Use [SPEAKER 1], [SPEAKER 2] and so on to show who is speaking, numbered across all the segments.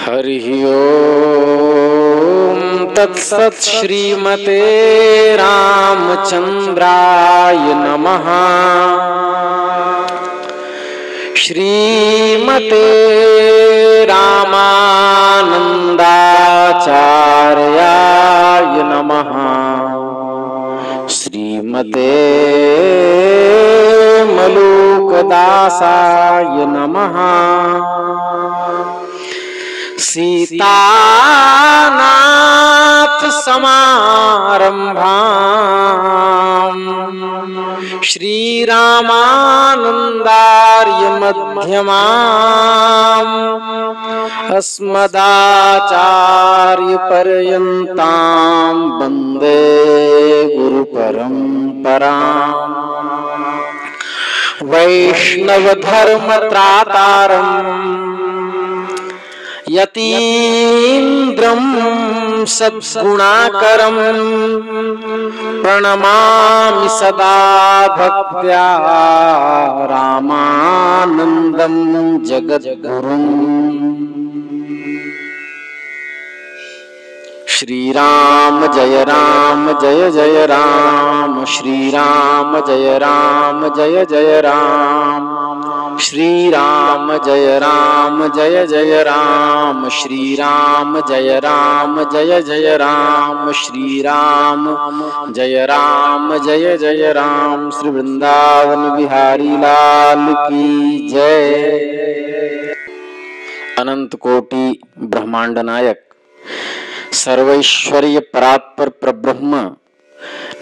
[SPEAKER 1] हरिः ओम तत्सत्। श्रीमते रामचंद्राय नमः। श्रीमते रामानंदाचार्याय नमः। श्रीमते मलूकदासाय नमः। सीतानाथ समारंभाम् श्रीरामानंदार्य मध्यमाम् अस्मदाचार्य पर्यन्ताम् वन्दे गुरुपरम्पराम्। वैष्णव धर्म त्रातारम् यतीन्द्रं सद्गुणाकरम् प्रणमामि सदा भक्त्या रामानन्दं जगद्गुरुम्। श्रीराम जय जय राम। श्रीराम जय जय राम। श्रीराम जय जय राम। श्रीराम जय जय राम। श्रीराम जय जय राम। श्री वृंदावन बिहारी लाल की जय। अनंत कोटि ब्रह्मांड नायक सर्वैश्वर्य परात्पर प्रब्रह्म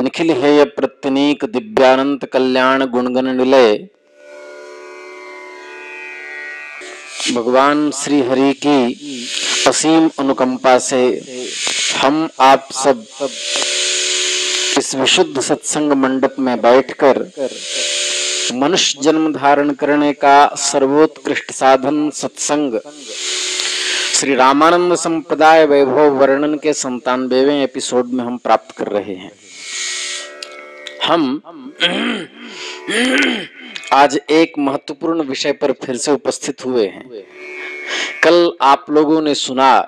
[SPEAKER 1] निखिल हेय प्रत्यनीक दिव्यानंत कल्याण गुणगण निलय भगवान श्री हरि की असीम अनुकंपा से हम आप सब इस विशुद्ध सत्संग मंडप में बैठकर मनुष्य जन्म धारण करने का सर्वोत्कृष्ट साधन सत्संग श्री रामानंद संप्रदाय वैभव वर्णन के 97वें एपिसोड में हम प्राप्त कर रहे हैं। हम आज एक महत्वपूर्ण विषय पर फिर से उपस्थित हुए हैं। कल आप लोगों ने सुना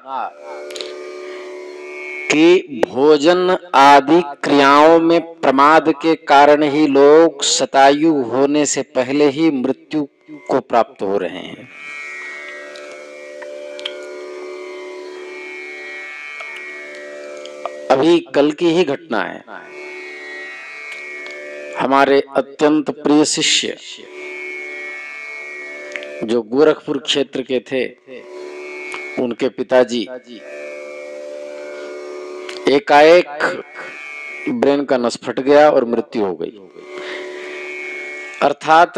[SPEAKER 1] कि भोजन आदि क्रियाओं में प्रमाद के कारण ही लोग शतायु होने से पहले ही मृत्यु को प्राप्त हो रहे हैं। अभी कल की ही घटना है। हमारे अत्यंत प्रिय शिष्य जो गोरखपुर क्षेत्र के थे, उनके पिताजी एकाएक ब्रेन का नस फट गया और मृत्यु हो गई। अर्थात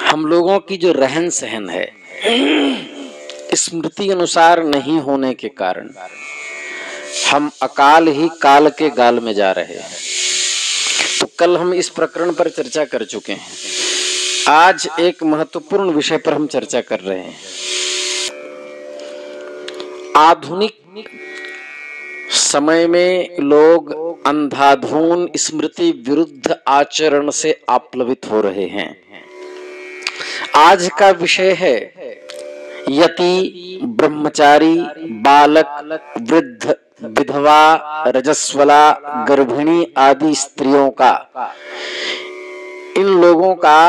[SPEAKER 1] हम लोगों की जो रहन सहन है स्मृति अनुसार नहीं होने के कारण हम अकाल ही काल के गाल में जा रहे हैं। तो कल हम इस प्रकरण पर चर्चा कर चुके हैं। आज एक महत्वपूर्ण विषय पर हम चर्चा कर रहे हैं। आधुनिक समय में लोग अंधाधुन स्मृति विरुद्ध आचरण से आप्लवित हो रहे हैं। आज का विषय है यति, ब्रह्मचारी, बालक, वृद्ध, विधवा, रजस्वला, गर्भिणी आदि स्त्रियों का, इन लोगों का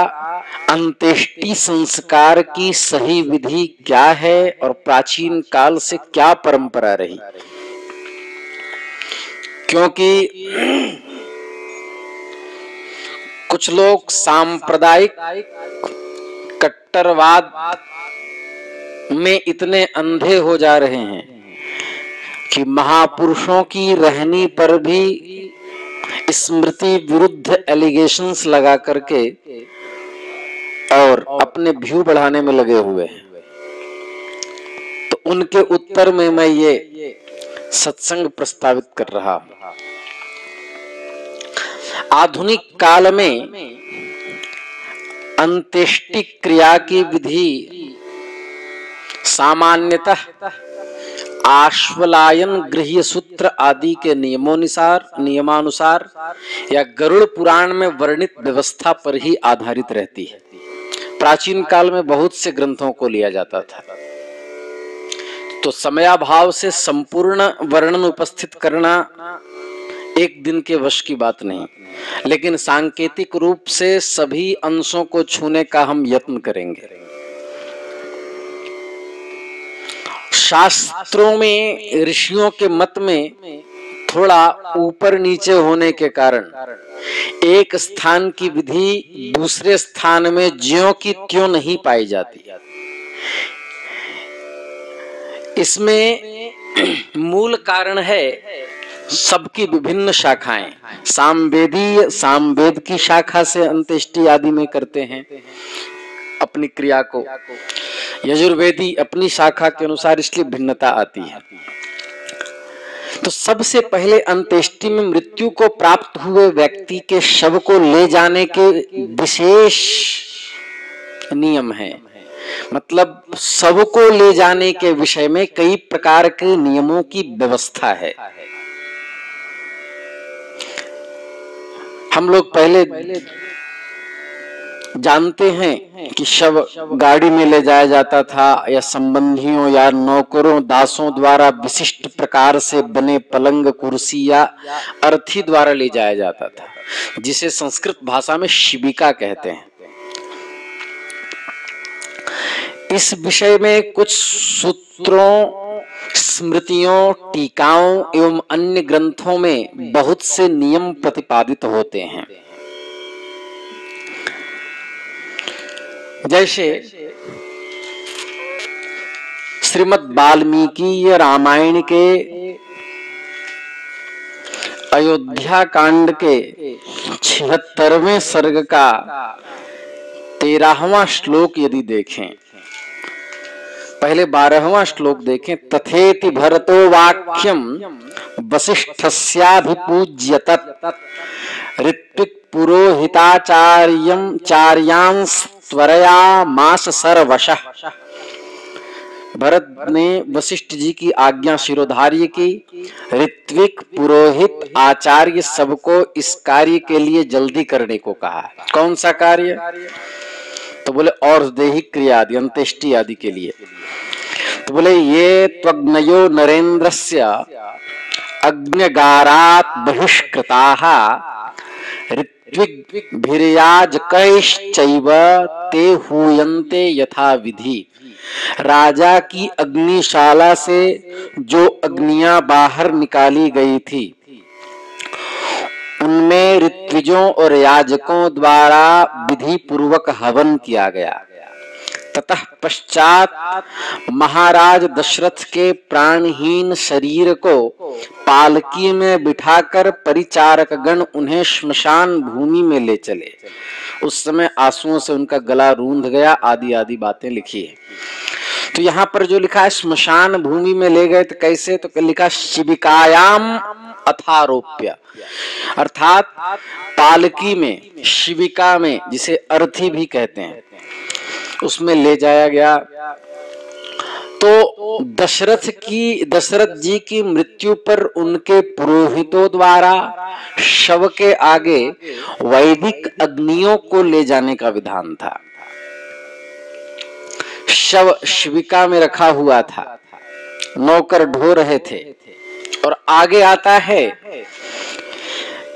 [SPEAKER 1] अंत्येष्टि संस्कार की सही विधि क्या है और प्राचीन काल से क्या परंपरा रही। क्योंकि कुछ लोग सांप्रदायिक कट्टरवाद में इतने अंधे हो जा रहे हैं कि महापुरुषों की रहनी पर भी स्मृति विरुद्ध एलिगेशंस लगा करके और अपने व्यू बढ़ाने में लगे हुए हैं। तो उनके उत्तर में मैं ये सत्संग प्रस्तावित कर रहा हूं। आधुनिक काल में अंत्येष्टि क्रिया की विधि सामान्यतः आश्वलायन गृह्य सूत्र आदि के नियमानुसार या गरुड़ पुराण में वर्णित व्यवस्था पर ही आधारित रहती है। प्राचीन काल में बहुत से ग्रंथों को लिया जाता था। तो समयाभाव से संपूर्ण वर्णन उपस्थित करना एक दिन के वश की बात नहीं, लेकिन सांकेतिक रूप से सभी अंशों को छूने का हम यत्न करेंगे। शास्त्रों में, ऋषियों के मत में थोड़ा ऊपर नीचे होने के कारण एक स्थान की विधि दूसरे स्थान में ज्यों की त्यों नहीं पाई जाती। इसमें मूल कारण है सबकी विभिन्न शाखाएं। सामवेदी सामवेद की शाखा से अंत्येष्टि आदि में करते हैं अपनी क्रिया को, यजुर्वेदी अपनी शाखा के अनुसार, इसलिए भिन्नता आती है। तो सबसे पहले अंत्येष्टि में मृत्यु को प्राप्त हुए व्यक्ति के शव को ले जाने के विशेष नियम हैं। मतलब शव को ले जाने के विषय में कई प्रकार के नियमों की व्यवस्था है। हम लोग पहले जानते हैं कि शव गाड़ी में ले जाया जाता था या संबंधियों या नौकरों दासों द्वारा विशिष्ट प्रकार से बने पलंग कुर्सी या अर्थी द्वारा ले जाया जाता था, जिसे संस्कृत भाषा में शिबिका कहते हैं। इस विषय में कुछ सूत्रों, स्मृतियों, टीकाओं एवं अन्य ग्रंथों में बहुत से नियम प्रतिपादित होते हैं। जैसे श्रीमद् वाल्मीकि रामायण के अयोध्या कांड के 76वें सर्ग का 13वां श्लोक यदि देखें, पहले 12वां श्लोक देखें। तथेति भरतो वाक्यम वसिष्ठस्याभिपूज्यत ऋत्विक पुरोहिताचार्यं चार्यांस्त्वरयामास सर्वशः। भरत ने वशिष्ठ जी की आज्ञा शिरोधार्य की। ऋत्विक, पुरोहित, आचार्य सबको इस कार्य के लिए जल्दी करने को कहा। कौन सा कार्य? तो बोले और दैहिक क्रिया आदि, अंत्येष्टि आदि के लिए। तो बोले ये त्वग्नयो नरेन्द्रस्य अग्न्यगारात् बहिष्कृताः ऋत्विग्भिर्याजकैश्चैव ते हूयन्ते यथा विधि। राजा की अग्निशाला से जो अग्नियां बाहर निकाली गई थी, उनमें ऋत्विजों और याजकों द्वारा विधि पूर्वक हवन किया गया। ततः पश्चात महाराज दशरथ के प्राणहीन शरीर को पालकी में बिठाकर परिचारक गण उन्हें श्मशान भूमि में ले चले। उस समय आंसुओं से उनका गला रूंध गया, आदि आदि बातें लिखी है। तो यहाँ पर जो लिखा है श्मशान भूमि में ले गए, तो कैसे? तो लिखा शिबिकायाम अथारोप्य, अर्थात पालकी में, शिबिका में, जिसे अर्थी भी कहते हैं, उसमें ले जाया गया। तो दशरथ जी की मृत्यु पर उनके पुरोहितों द्वारा शव के आगे वैदिक अग्नियों को ले जाने का विधान था। शव शिबिका में रखा हुआ था, नौकर ढो रहे थे, और आगे आता है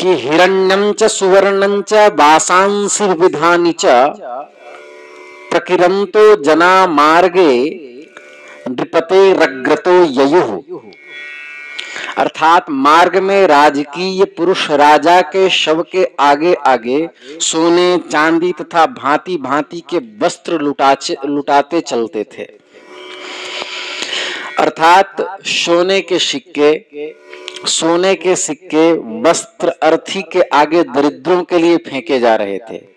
[SPEAKER 1] कि हिरण्यं च सुवर्णं च वासांसि विधानि च प्रकिरंतो जना मार्गे नृपते रग्रतो ययुः। अर्थात मार्ग में राजकीय पुरुष राजा के शव के आगे आगे सोने, चांदी तथा भांति भांति के वस्त्र लुटाते चलते थे। अर्थात सोने के सिक्के वस्त्र अर्थी के आगे दरिद्रों के लिए फेंके जा रहे थे।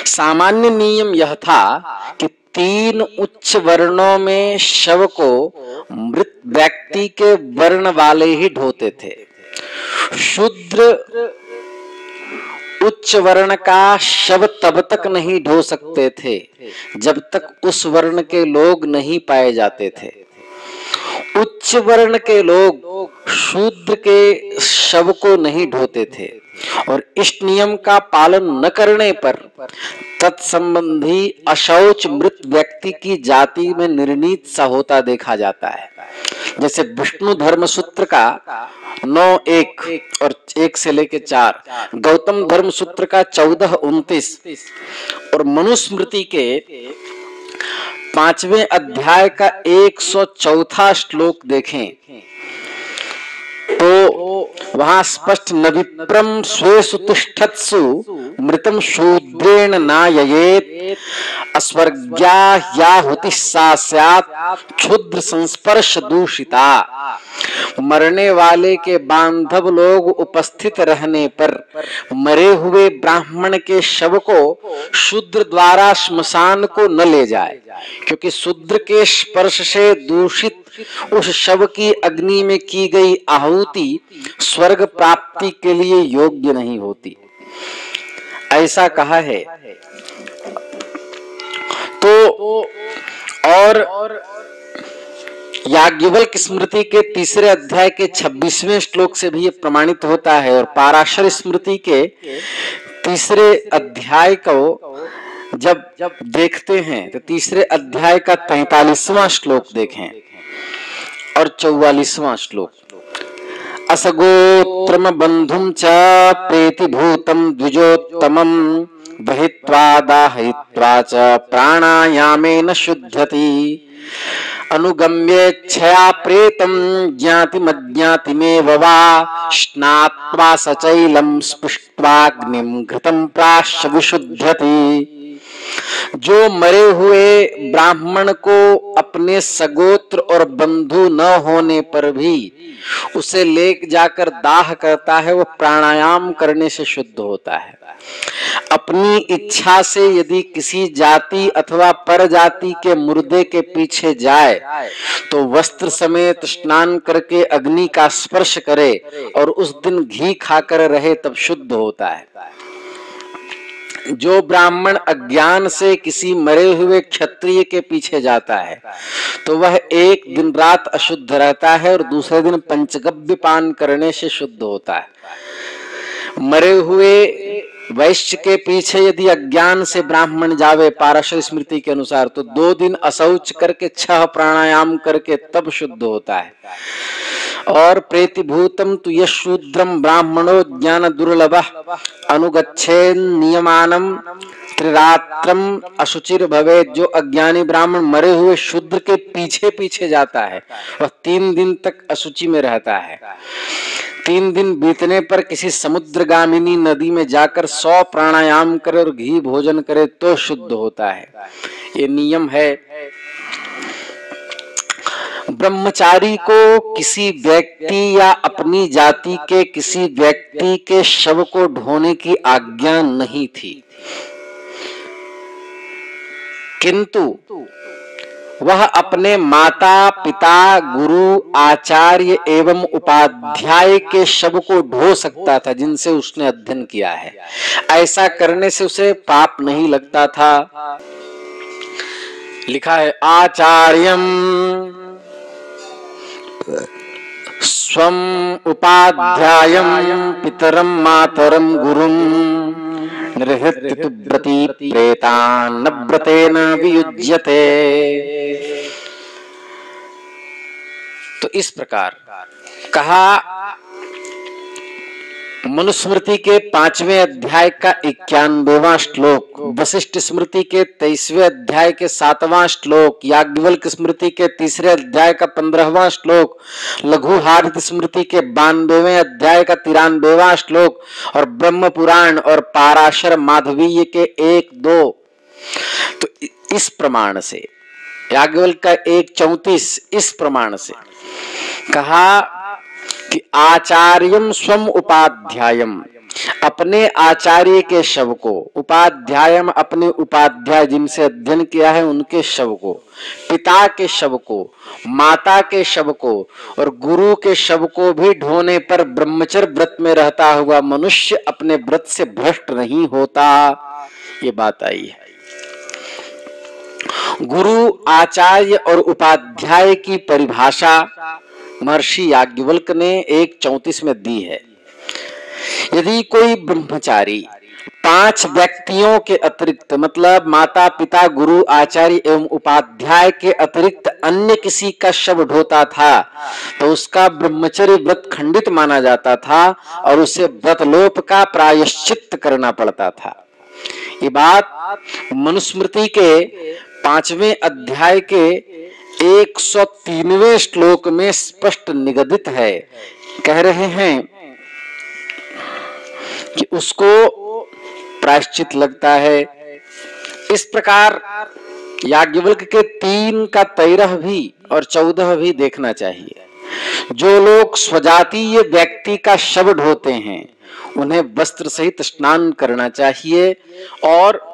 [SPEAKER 1] सामान्य नियम यह था कि 3 उच्च वर्णों में शव को मृत व्यक्ति के वर्ण वाले ही ढोते थे। शूद्र उच्च वर्ण का शव तब तक नहीं ढो सकते थे जब तक उस वर्ण के लोग नहीं पाए जाते थे। उच्च वर्ण के लोग शूद्र के शव को नहीं ढोते थे। और इस नियम का पालन न करने पर तत्संबंधी अशौच मृत व्यक्ति की जाति में निर्नीत सा होता देखा जाता है। जैसे विष्णु धर्म सूत्र का 9:1 और 1 से लेके 4, गौतम धर्म सूत्र का 14:29 और मनुस्मृति के 5वें अध्याय का 104वां श्लोक देखें तो वहां स्पष्ट न विप्रम स्वेषु तिष्ठत्सु मृतम शूद्रेण नाययेत अस्वर्ग्या याहुति सा स्यात् क्षुद्र संस्पर्श दूषिता। मरने वाले के बांधव लोग उपस्थित रहने पर मरे हुए ब्राह्मण के शव को शूद्र द्वारा श्मशान को न ले जाए, क्योंकि शूद्र के स्पर्श से दूषित उस शव की अग्नि में की गई आहुति स्वर्ग प्राप्ति के लिए योग्य नहीं होती, ऐसा कहा है। तो और याज्ञवल्क्य स्मृति के 3 अध्याय के 26वें श्लोक से भी ये प्रमाणित होता है, और पाराशर स्मृति के 3 अध्याय को जब देखते हैं तो 3 अध्याय का 43वां श्लोक देखें और 44वां श्लोक। असगोत्रम बंधुम च प्रेतिभूतम द्विजोत्तमम बहित्वा दाहयित्वा च प्राणायामेन शुद्धति अनुगम्येच्छया प्रेतम ज्ञातिमज्ञातिमेव वा स्नात्वा सचैलं स्पृष्ट्वाग्निं घृतं प्राश्च विशुद्धति। जो मरे हुए ब्राह्मण को अपने सगोत्र और बंधु न होने पर भी उसे ले जाकर दाह करता है, वो प्राणायाम करने से शुद्ध होता है। अपनी इच्छा से यदि किसी जाति अथवा पर जाति के मुर्दे के पीछे जाए तो वस्त्र समेत स्नान करके अग्नि का स्पर्श करे और उस दिन घी खाकर रहे, तब शुद्ध होता है। जो ब्राह्मण अज्ञान से किसी मरे हुए क्षत्रिय के पीछे जाता है तो वह एक दिन रात अशुद्ध रहता है और दूसरे दिन पंचगव्य पान करने से शुद्ध होता है। मरे हुए वैश्य के पीछे यदि अज्ञान से ब्राह्मण जावे पाराशर स्मृति के अनुसार तो 2 दिन असौच करके 6 प्राणायाम करके तब शुद्ध होता है। और प्रेतिभूतम तु यशूद्रम ब्राह्मणो ज्ञान दुर्लभः अनुगच्छेन नियमानम त्रिरात्रम अशुचिर भवेत्। जो अज्ञानी ब्राह्मण मरे हुए शूद्र के पीछे पीछे जाता है वह 3 दिन तक अशुचि में रहता है। 3 दिन बीतने पर किसी समुद्रगामिनी नदी में जाकर 100 प्राणायाम करे और घी भोजन करे तो शुद्ध होता है। ये नियम है। ब्रह्मचारी को किसी व्यक्ति या अपनी जाति के किसी व्यक्ति के शव को ढोने की आज्ञा नहीं थी, किंतु वह अपने माता पिता गुरु आचार्य एवं उपाध्याय के शव को ढो सकता था जिनसे उसने अध्ययन किया है। ऐसा करने से उसे पाप नहीं लगता था। लिखा है आचार्यम स्वम उपाध्यायम पितरम मातरम गुरुम निर्हृत्य व्रती प्रेतान् न व्रतेन वियुज्यते। तो इस प्रकार कहा। मनुस्मृति के 5वें अध्याय का 91वां श्लोक, वशिष्ठ स्मृति के 23वें अध्याय के 7वां श्लोक, याज्ञवल्क्य स्मृति के 3 अध्याय का 15वां श्लोक, लघु हार्द स्मृति के 92वें अध्याय का 93वां श्लोक और ब्रह्म पुराण और पाराशर माधवीय के 1-2। तो इस प्रमाण से याज्ञवल्क्य का 1:34 इस प्रमाण से कहा कि आचार्यम स्वम उपाध्यायम, अपने आचार्य के शव को, उपाध्यायम अपने उपाध्याय जिनसे अध्ययन किया है उनके शव को, पिता के शव को, माता के शव को और गुरु के शव को भी ढोने पर ब्रह्मचर्य व्रत में रहता हुआ मनुष्य अपने व्रत से भ्रष्ट नहीं होता। ये बात आई है। गुरु आचार्य और उपाध्याय की परिभाषा महर्षि याज्ञवल्क्य ने 1:34 में दी है। यदि कोई ब्रह्मचारी 5 व्यक्तियों के अतिरिक्त, मतलब माता पिता गुरु आचार्य एवं उपाध्याय के अतिरिक्त अन्य किसी का शव ढोता था तो उसका ब्रह्मचर्य व्रत खंडित माना जाता था और उसे व्रतलोप का प्रायश्चित करना पड़ता था। ये बात मनुस्मृति के 5वें अध्याय के 103वें श्लोक में स्पष्ट निगदित है। कह रहे हैं कि उसको प्रायश्चित लगता है। इस प्रकार याज्ञवल्क्य के 3 का 13 भी और 14 भी देखना चाहिए। जो लोग स्वजातीय व्यक्ति का शव ढोते हैं उन्हें वस्त्र सहित स्नान करना चाहिए और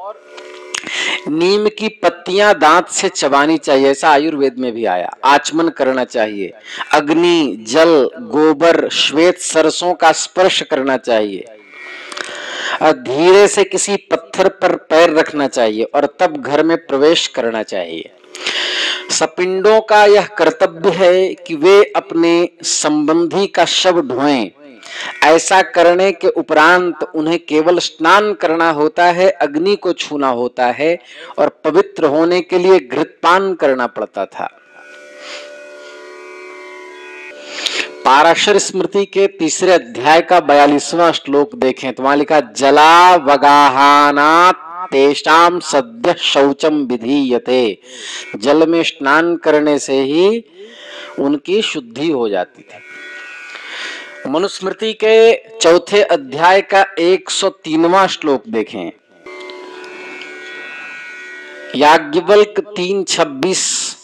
[SPEAKER 1] नीम की पत्तियां दांत से चबानी चाहिए, ऐसा आयुर्वेद में भी आया। आचमन करना चाहिए। अग्नि, जल, गोबर, श्वेत सरसों का स्पर्श करना चाहिए और धीरे से किसी पत्थर पर पैर रखना चाहिए और तब घर में प्रवेश करना चाहिए। सपिंडों का यह कर्तव्य है कि वे अपने संबंधी का शव ढोएं। ऐसा करने के उपरांत उन्हें केवल स्नान करना होता है, अग्नि को छूना होता है और पवित्र होने के लिए घृतपान करना पड़ता था। पाराशर स्मृति के 3 अध्याय का 42वां श्लोक देखें तो वहां लिखा, जलावगाहानात् तेषां सद्य शौचम विधीयते। जल में स्नान करने से ही उनकी शुद्धि हो जाती थी। मनुस्मृति के 4 अध्याय का 103वां श्लोक देखें। याज्ञवल्क्य 3:26,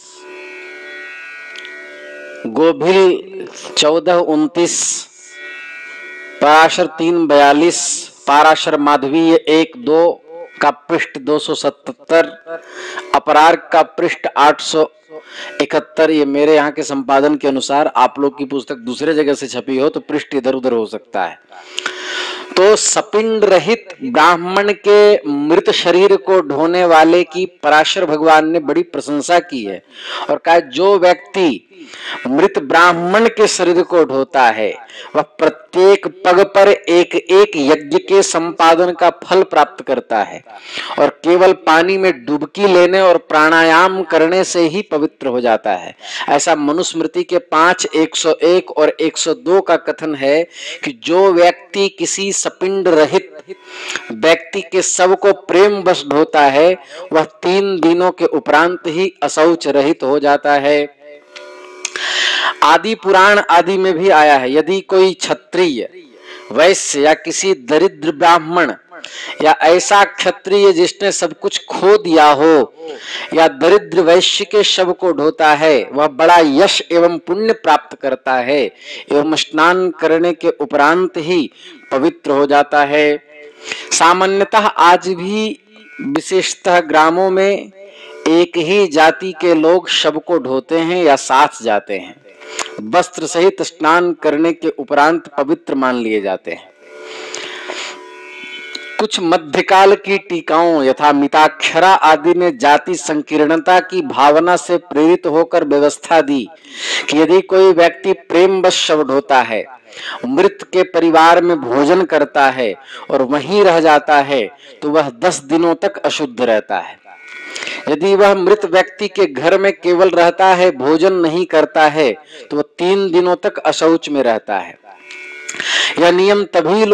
[SPEAKER 1] गोभिल 14:29, पराशर 3:42, पाराशर माधवीय 1:2 का पृष्ठ 277, अपरार का पृष्ठ 871। ये मेरे यहाँ के संपादन के अनुसार, आप लोग की पुस्तक दूसरे जगह से छपी हो तो पृष्ठ इधर उधर हो सकता है। तो सपिंड रहित ब्राह्मण के मृत शरीर को ढोने वाले की पराशर भगवान ने बड़ी प्रशंसा की है और कहा, जो व्यक्ति मृत ब्राह्मण के शरीर को ढोता है वह प्रत्येक पग पर एक एक यज्ञ के संपादन का फल प्राप्त करता है और केवल पानी में डुबकी लेने और प्राणायाम करने से ही पवित्र हो जाता है। ऐसा मनुस्मृति के 5, 101 और 102 का कथन है कि जो व्यक्ति किसी सपिंड रहित व्यक्ति के शव को प्रेम वश ढोता है वह 3 दिनों के उपरांत ही अशौच रहित हो जाता है। आदि पुराण आदि में भी आया है, यदि कोई क्षत्रिय, वैश्य या किसी दरिद्र ब्राह्मण या ऐसा क्षत्रिय जिसने सब कुछ खो दिया हो या दरिद्र वैश्य के शव को ढोता है वह बड़ा यश एवं पुण्य प्राप्त करता है एवं स्नान करने के उपरांत ही पवित्र हो जाता है। सामान्यतः आज भी विशेषतः ग्रामों में एक ही जाति के लोग शव को ढोते हैं या साथ जाते हैं। वस्त्र सहित स्नान करने के उपरांत पवित्र मान लिए जाते हैं। कुछ मध्यकाल की टीकाओं यथा मिताक्षरा आदि ने जाति संकीर्णता की भावना से प्रेरित होकर व्यवस्था दी कि यदि कोई व्यक्ति प्रेमवश शव ढोता है, मृत के परिवार में भोजन करता है और वहीं रह जाता है तो वह 10 दिनों तक अशुद्ध रहता है। यदि वह मृत व्यक्ति के घर में केवल रहता है, भोजन नहीं करता है तो वह 3 दिनों तक अशौच में रहता है। यह नियम तभी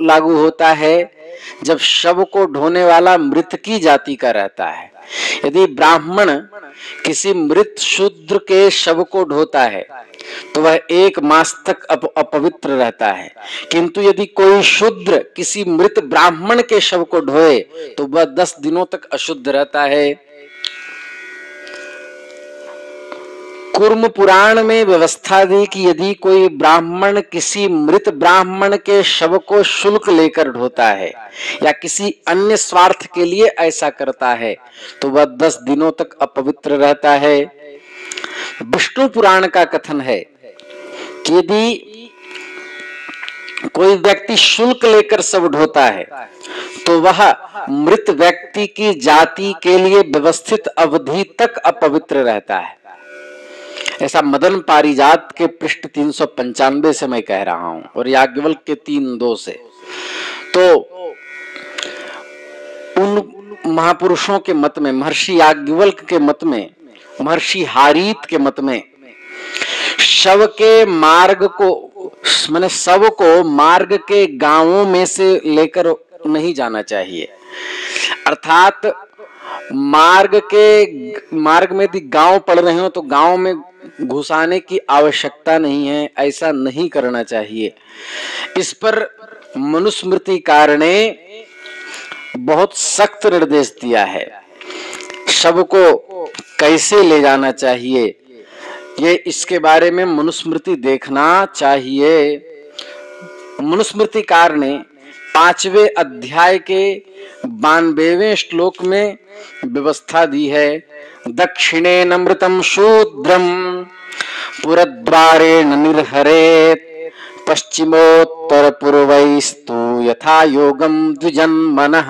[SPEAKER 1] लागू होता है जब शव को ढोने वाला मृत की जाति का रहता है। यदि ब्राह्मण किसी मृत शूद्र के शव को ढोता है तो वह 1 मास तक अपवित्र रहता है, किंतु यदि कोई शूद्र किसी मृत ब्राह्मण के शव को ढोए तो वह 10 दिनों तक अशुद्ध रहता है। कूर्म पुराण में व्यवस्था दी कि यदि कोई ब्राह्मण किसी मृत ब्राह्मण के शव को शुल्क लेकर ढोता है या किसी अन्य स्वार्थ के लिए ऐसा करता है तो वह 10 दिनों तक अपवित्र रहता है। विष्णु पुराण का कथन है कि यदि कोई व्यक्ति शुल्क लेकर शव ढोता है तो वह मृत व्यक्ति की जाति के लिए व्यवस्थित अवधि तक अपवित्र रहता है। ऐसा मदन पारिजात के पृष्ठ 395 से मैं कह रहा हूं और याज्ञवल्क्य के 3:2 से। तो उन महापुरुषों के मत में, महर्षि याज्ञवल्क्य के मत में, महर्षि हारीत के मत में, शव के मार्ग को, माने शव को मार्ग के गांवों में से लेकर नहीं जाना चाहिए। अर्थात मार्ग में यदि गांव पड़ रहे हो तो गांव में घुसाने की आवश्यकता नहीं है, ऐसा नहीं करना चाहिए। इस पर मनुस्मृतिकार ने बहुत सख्त निर्देश दिया है। शव को कैसे ले जाना चाहिए, ये इसके बारे में मनुस्मृति देखना चाहिए। मनुस्मृतिकार ने 5वें अध्याय के 92वें श्लोक में व्यवस्था दी है। दक्षिणे नमृतम शूद्रम पुरद्वारेण निर्हरेत् पश्चिमोत्तर पूर्वैस्तु यथा योगम द्विजन्मनः।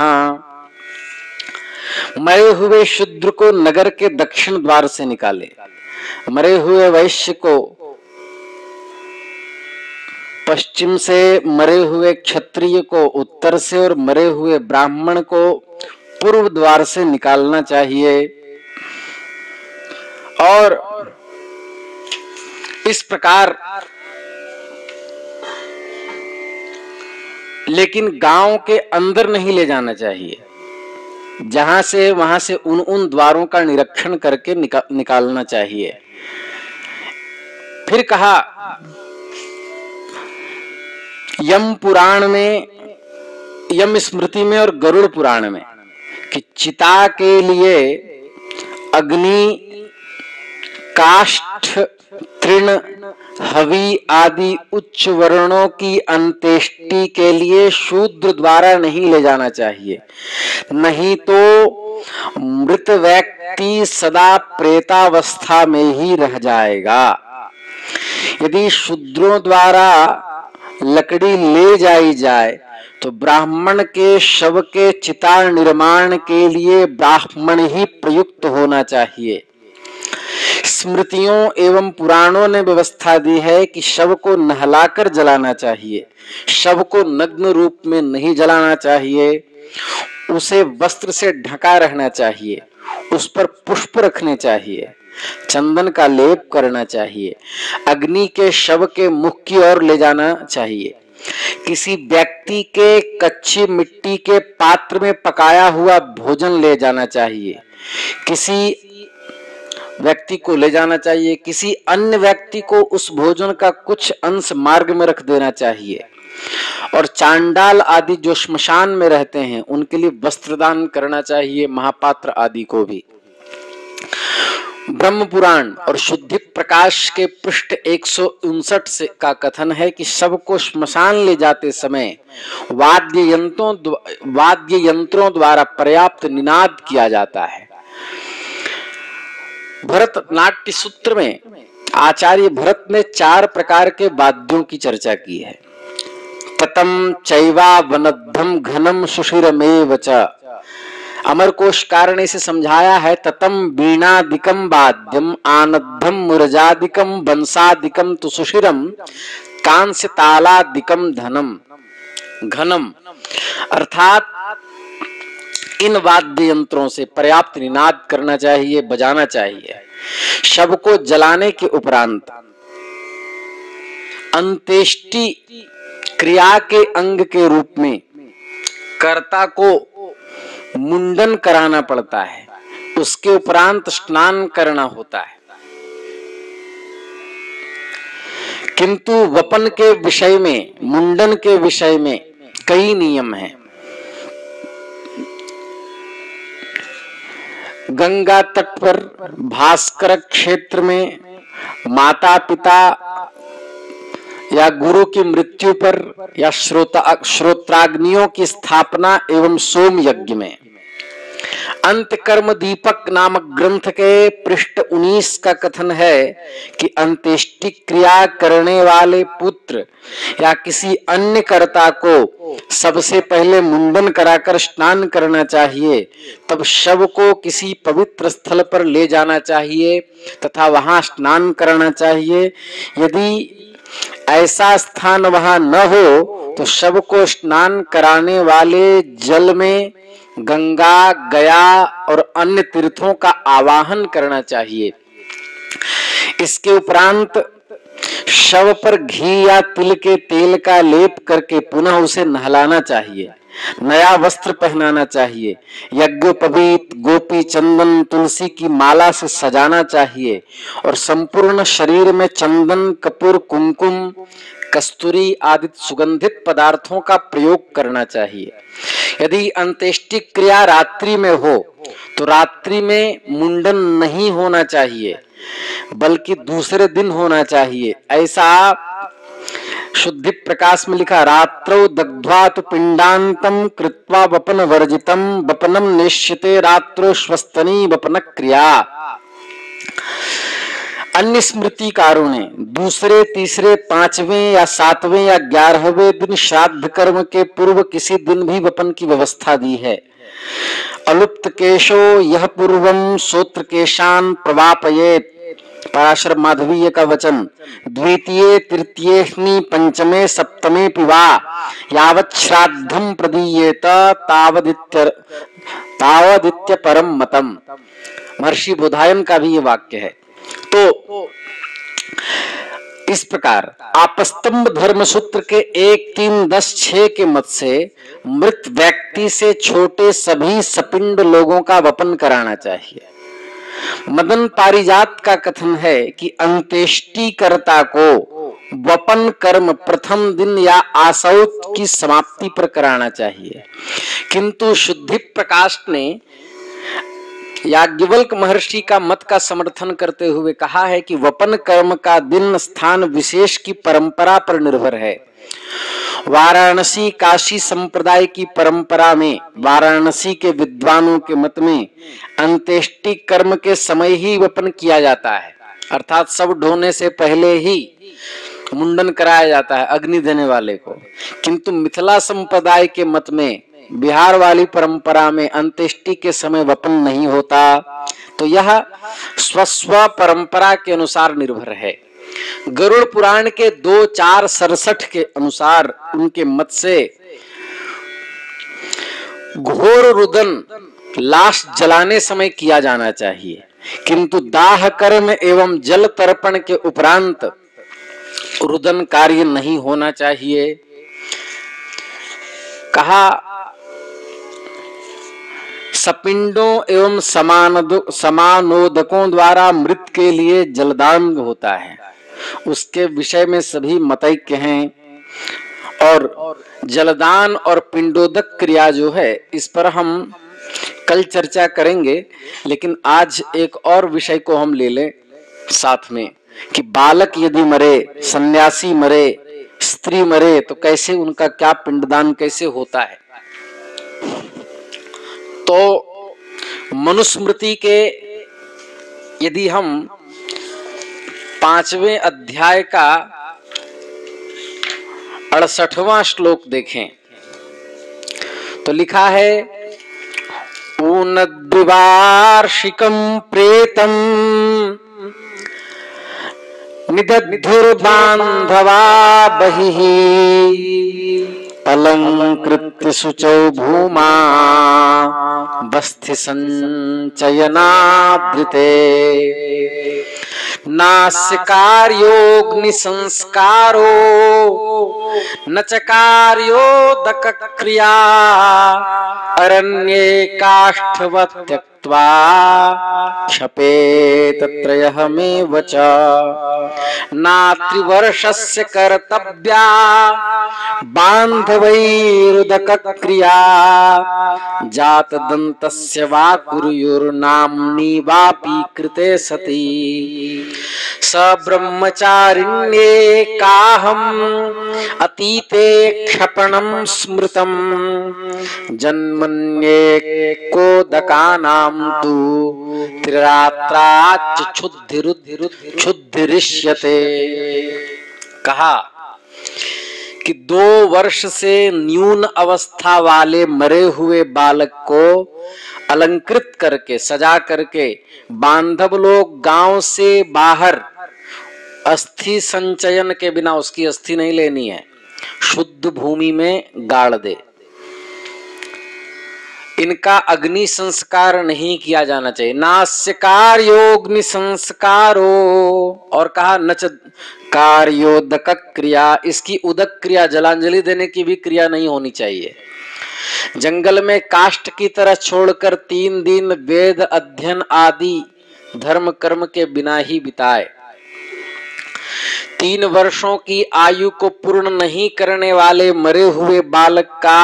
[SPEAKER 1] मरे हुए शूद्र को नगर के दक्षिण द्वार से निकाले, मरे हुए वैश्य को पश्चिम से, मरे हुए क्षत्रिय को उत्तर से और मरे हुए ब्राह्मण को पूर्व द्वार से निकालना चाहिए। और इस प्रकार, लेकिन गांव के अंदर नहीं ले जाना चाहिए, जहां से वहां से उन द्वारों का निरीक्षण करके निकालना चाहिए। फिर कहा यम पुराण में, यम स्मृति में और गरुड़ पुराण में कि चिता के लिए अग्नि, काष्ठ, तृण, हवि आदि उच्च वर्णों की अंत्येष्टि के लिए शूद्र द्वारा नहीं ले जाना चाहिए, नहीं तो मृत व्यक्ति सदा प्रेतावस्था में ही रह जाएगा। यदि शूद्रों द्वारा लकड़ी ले जाई जाए तो ब्राह्मण के शव के चिता निर्माण के लिए ब्राह्मण ही प्रयुक्त होना चाहिए। स्मृतियों एवं पुराणों ने व्यवस्था दी है कि शव को नहलाकर जलाना चाहिए, शव को नग्न रूप में नहीं जलाना चाहिए, उसे वस्त्र से ढका रहना चाहिए, उस पर पुष्प रखने चाहिए, चंदन का लेप करना चाहिए, अग्नि के शव के मुख की ओर ले जाना चाहिए, किसी व्यक्ति के कच्ची मिट्टी के पात्र में पकाया हुआ भोजन ले जाना चाहिए, किसी व्यक्ति को ले जाना चाहिए, किसी अन्य व्यक्ति को उस भोजन का कुछ अंश मार्ग में रख देना चाहिए, और चांडाल आदि जो श्मशान में रहते हैं उनके लिए वस्त्रदान करना चाहिए, महापात्र आदि को भी। ब्रह्म पुराण और शुद्धि प्रकाश के पृष्ठ 159 से का कथन है कि शव को श्मशान ले जाते समय वाद्य यंत्रों द्वारा पर्याप्त निनाद किया जाता है। भरत नाट्य सूत्र में आचार्य भरत ने 4 प्रकार के वाद्यों की चर्चा की है। ततम चैवा वनद्धम घनम सुशिरमेव च। अमरकोशकार ने इसे समझाया है, ततम वीणादिकम वाद्यम आनद्धम मुरजादिकम बंसादिकम तु सुशिरम कांस्य तालादिकम घनम। अर्थात इन वाद्य यंत्रों से पर्याप्त निनाद करना चाहिए, बजाना चाहिए। शव को जलाने के उपरांत अंत्येष्टि क्रिया के अंग के रूप में कर्ता को मुंडन कराना पड़ता है, उसके उपरांत स्नान करना होता है। किंतु वपन के विषय में, मुंडन के विषय में कई नियम हैं। गंगा तट पर, भास्कर क्षेत्र में, माता पिता या गुरु की मृत्यु पर, या श्रोत्राग्नियों की स्थापना एवं सोम यज्ञ में। अंत कर्म दीपक नामक ग्रंथ के पृष्ठ 19 का कथन है कि अंत्येष्टि क्रिया करने वाले पुत्र या किसी अन्य कर्ता को सबसे पहले मुंडन कराकर स्नान करना चाहिए, तब शव को किसी पवित्र स्थल पर ले जाना चाहिए तथा वहां स्नान करना चाहिए। यदि ऐसा स्थान वहां न हो तो शव को स्नान कराने वाले जल में गंगा, गया और अन्य तीर्थों का आवाहन करना चाहिए। इसके उपरांत शव पर घी या तिल के तेल का लेप करके पुनः उसे नहलाना चाहिए, नया वस्त्र पहनाना चाहिए, यज्ञोपवीत, गोपी चंदन, तुलसी की माला से सजाना चाहिए और संपूर्ण शरीर में चंदन, कपूर, कुमकुम, कस्तूरी आदि सुगंधित पदार्थों का प्रयोग करना चाहिए। यदि अंत्येष्टि क्रिया रात्रि में हो तो रात्रि में मुंडन नहीं होना चाहिए, बल्कि दूसरे दिन होना चाहिए। ऐसा शुद्धि प्रकाश में लिखा, रात्रौ दग्ध्वा तु पिंडांतम कृत्वा वपन वर्जितम वपनम निश्चिते रात्रो श्वस्तनी वपन क्रिया। अन्य स्मृतिकारों ने दूसरे, तीसरे, पांचवें या सातवें या 11वें दिन श्राद्ध कर्म के पूर्व किसी दिन भी वपन की व्यवस्था दी है। अलुप्त केशो यह पूर्वम सोत्र केशान प्रवापयेत, पराशर माधवीय का वचन। द्वितीय, तृतीयेऽस्मि, पंचमे, सप्तमे पिवा यावत् श्राद्धम प्रदीयेत तावदित्य परम मतम। महर्षि बोधायन का भी ये वाक्य है। तो इस प्रकार आपस्तंभ धर्म सूत्र के 1, 3, 10, 6 के मत से मृत व्यक्ति से छोटे सभी सपिंड लोगों का वपन कराना चाहिए। मदन पारिजात का कथन है कि अंत्येष्टिकर्ता को वपन कर्म प्रथम दिन या आसौत की समाप्ति पर कराना चाहिए, किंतु शुद्धि प्रकाश ने याज्ञवल्क महर्षि का मत का समर्थन करते हुए कहा है कि वपन कर्म का दिन स्थान विशेष की परंपरा पर निर्भर है। वाराणसी काशी संप्रदाय की परंपरा में वाराणसी के विद्वानों के मत में अंत्येष्टि कर्म के समय ही वपन किया जाता है, अर्थात सब ढोने से पहले ही मुंडन कराया जाता है अग्नि देने वाले को। किंतु मिथिला संप्रदाय के मत में, बिहार वाली परंपरा में अंत्येष्टि के समय वपन नहीं होता। तो यह स्वस्व परंपरा के अनुसार निर्भर है। गरुड़ पुराण के 2:4-67 के अनुसार उनके मत से घोर रुदन लाश जलाने समय किया जाना चाहिए, किंतु दाह कर्म एवं जल तर्पण के उपरांत रुदन कार्य नहीं होना चाहिए। कहा, सपिंडों एवं समानोदकों द्वारा मृत के लिए जलदान होता है, उसके विषय में सभी मतैक्य हैं। और जलदान और पिंडोदक क्रिया जो है, इस पर हम कल चर्चा करेंगे। लेकिन आज एक और विषय को हम ले लें साथ में कि बालक यदि मरे, सन्यासी मरे, स्त्री मरे, तो कैसे उनका क्या पिंडदान कैसे होता है। तो मनुस्मृति के यदि हम 5वें अध्याय का 68वां श्लोक देखें तो लिखा है, ऊनद्विवार्षिकं प्रेतम निदद्धुर्बान्धवा बहिः अलंकृत्य शुचौ भूमा बस्थि संचयनादृते नास्यकार्योऽग्नि संस्कारो न च कार्योदक क्रिया अरण्ये काष्ठवत् त्यक्त्वा क्षपेत त्रयमेव च नात्रिवर्षस्य कर्तव्या बान्धवैरुदक क्रिया जातदन्तस्य वा कुर्युर्नाम्नि वापि कृते सति स ब्रह्मचारिण्ये काहम् अतीते क्षपणं स्मृतं जन्मन्ये कोदकानां तु त्रिरात्राच्च क्षुद्धिरिष्यते। कहा कि 2 वर्ष से न्यून अवस्था वाले मरे हुए बालक को अलंकृत करके, सजा करके बांधव लोग गांव से बाहर अस्थि संचयन के बिना, उसकी अस्थि नहीं लेनी है, शुद्ध भूमि में गाड़ दे। इनका अग्नि संस्कार नहीं किया जाना चाहिए। नास्य कार्योग्नि संस्कारो, और कहा नच कार्योदक क्रिया, इसकी उदक क्रिया जलांजलि देने की भी क्रिया नहीं होनी चाहिए। जंगल में काष्ठ की तरह छोड़कर 3 दिन वेद अध्ययन आदि धर्म कर्म के बिना ही बिताए। 3 वर्षों की आयु को पूर्ण नहीं करने वाले मरे हुए बालक का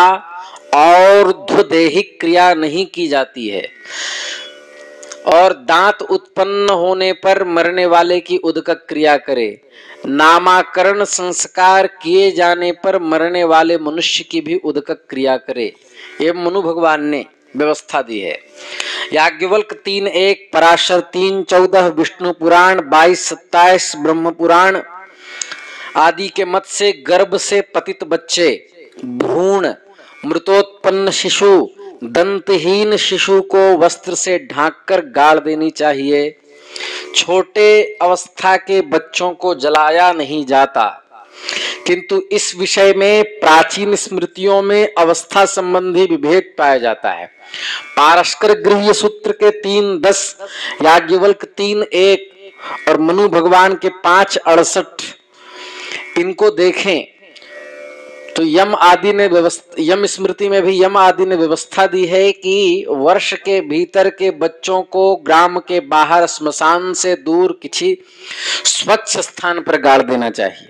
[SPEAKER 1] और दैहिक क्रिया नहीं की जाती है, और दांत उत्पन्न होने पर मरने वाले की उदक क्रिया करे। नामाकरण संस्कार किए जाने पर मरने वाले मनुष्य की भी उदक क्रिया करे। ये मनु भगवान ने व्यवस्था दी है। याज्ञवल्क 3:1, पराशर 3:14, विष्णु पुराण 22:27, ब्रह्म पुराण आदि के मत से गर्भ से पतित बच्चे, भ्रूण, मृतोत्पन्न शिशु, दंतहीन शिशु को वस्त्र से ढांककर गाड़ देनी चाहिए। छोटे अवस्था के बच्चों को जलाया नहीं जाता, किंतु इस विषय में प्राचीन स्मृतियों में अवस्था संबंधी विभेद पाया जाता है। पारस्कर गृह्य सूत्र के 3:10, याज्ञवल्क 3:1 और मनु भगवान के 5:68, इनको देखें तो यम स्मृति में भी यम आदि ने व्यवस्था दी है कि वर्ष के भीतर के बच्चों को ग्राम के बाहर स्मशान से दूर किसी स्वच्छ स्थान पर गाड़ देना चाहिए।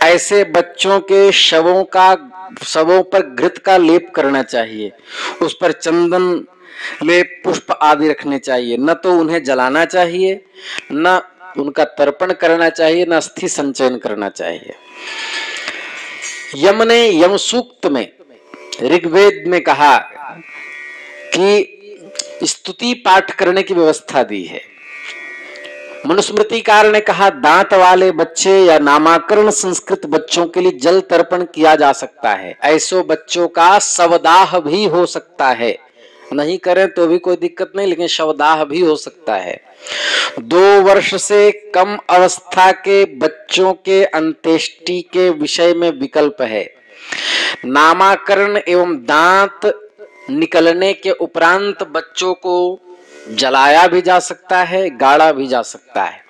[SPEAKER 1] ऐसे बच्चों के शवों पर घृत का लेप करना चाहिए, उस पर चंदन लेप पुष्प आदि रखने चाहिए। न तो उन्हें जलाना चाहिए, न उनका तर्पण करना चाहिए, न अस्थि संचयन करना चाहिए। यम ने यम सूक्त में ऋग्वेद में कहा कि स्तुति पाठ करने की व्यवस्था दी है। मनुस्मृतिकार ने कहा दांत वाले बच्चे या नामाकरण संस्कृत बच्चों के लिए जल तर्पण किया जा सकता है। ऐसो बच्चों का शवदाह भी हो सकता है, नहीं करें तो भी कोई दिक्कत नहीं, लेकिन शवदाह भी हो सकता है। 2 वर्ष से कम अवस्था के बच्चों के अंत्येष्टि के विषय में विकल्प है। नामाकरण एवं दांत निकलने के उपरांत बच्चों को जलाया भी जा सकता है, गाड़ा भी जा सकता है,